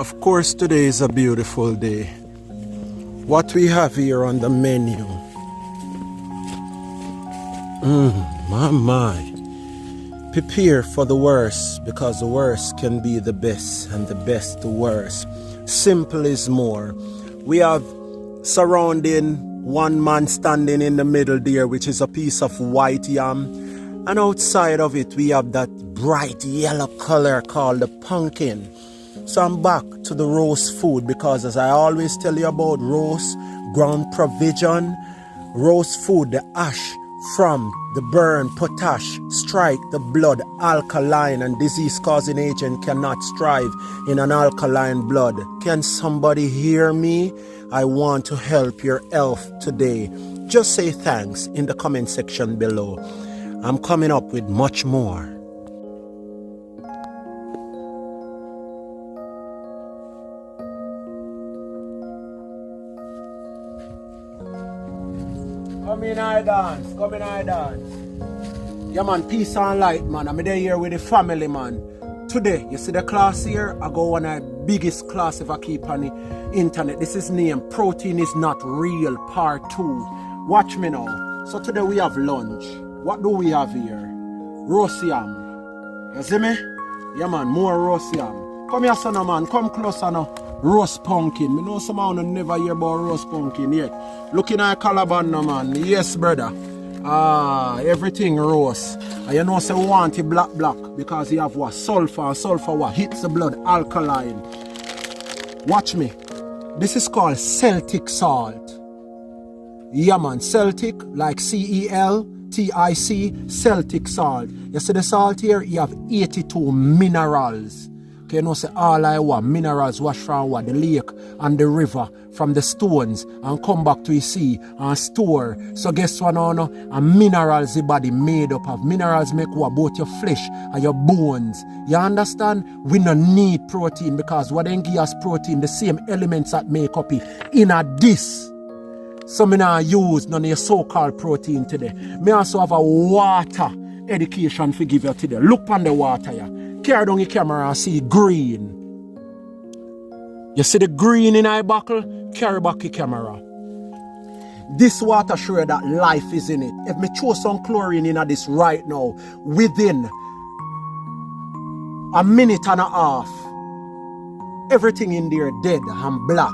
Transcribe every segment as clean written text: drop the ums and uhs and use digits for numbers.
Of course, today is a beautiful day. What we have here on the menu. My. Prepare for the worst, because the worst can be the best and the best the worst. Simple is more. We have surrounding one man standing in the middle there, which is a piece of white yam. And outside of it, we have that bright yellow color called the pumpkin. So I'm back to the roast food, because as I always tell you about roast, ground provision, roast food, the ash from the burn potash strike the blood alkaline, and disease-causing agent cannot strive in an alkaline blood. Can somebody hear me? I want to help your health today. Just say thanks in the comment section below. I'm coming up with much more. Come in, I dance. Come in, I dance. Yeah, man, peace and light, man. I'm there here with the family, man. Today, you see the class here? I go on the biggest class if I keep on the internet. This is named Protein is Not Real, Part 2. Watch me now. So today we have lunch. What do we have here? Roast yam. You see me? Yeah, man, more roast yam. Come here, son, man. Come closer now. Roast pumpkin. Me know someone who never hear about roast pumpkin yet. Looking at Calaban now, man. Yes, brother. Everything roast. And you know say we want it black because you have what? Sulfur. And sulfur what? Hits the blood. Alkaline. Watch me. This is called Celtic salt. Yeah, man. Celtic, like CELTIC, Celtic salt. You see the salt here? You have 82 minerals. You know, say all I want, minerals wash from what? The lake and the river, from the stones, and come back to the sea and store. So guess what now? And minerals the body made up of. Minerals make what? Both your flesh and your bones. You understand? We don't need protein, because what then give us protein, the same elements that make up it in a this. So me not use none of your so-called protein today. Me also have a water education for give you today. Look on the water here. Carry down your camera and see green. You see the green in eye buckle? Carry back your camera. This water show you that life is in it. If me throw some chlorine in this right now, within a minute and a half, everything in there dead and black.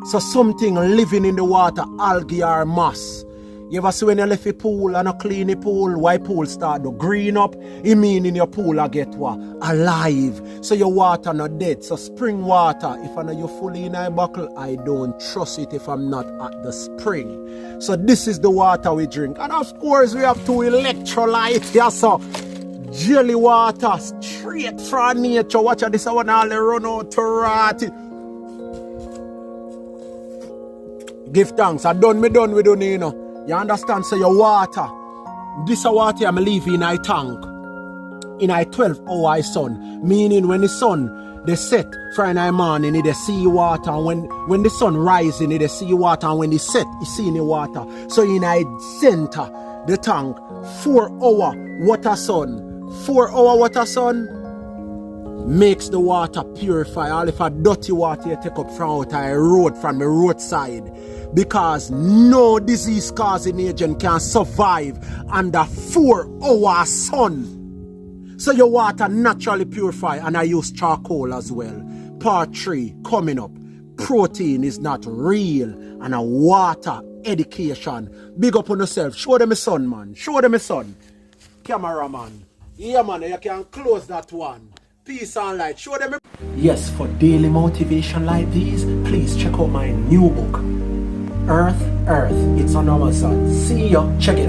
So something living in the water, algae or moss. You ever see when you left a pool and a clean the pool, why pool start to green up? It mean in your pool I get what? Alive. So your water not dead. So spring water, if I know you fully in a buckle, I don't trust it if I'm not at the spring. So this is the water we drink. And of course we have two electrolytes here, so jelly water straight from nature. Watch out, this one all run out to rot. Give thanks. I done we done you know. You understand? So your water, this water I'm leaving in a tank, in a 12-hour sun. Meaning when the sun, they set Friday morning, it see water. And when the sun rising, it see water. And when it set, you see the water. So in a center, the tank, 4-hour water sun. 4-hour water sun makes the water purify. All if a dirty water you take up from out a road, from the roadside. Because no disease-causing agent can survive under 4-hour sun. So your water naturally purify, and I use charcoal as well. Part 3 coming up. Protein is not real, and a water education. Big up on yourself. Show them a son, man. Show them a son. Cameraman. Yeah, man, you can close that one. Peace and light. Show them a... Yes, for daily motivation like these, please check out my new book, Earth. It's on Amazon. See ya. Check it out.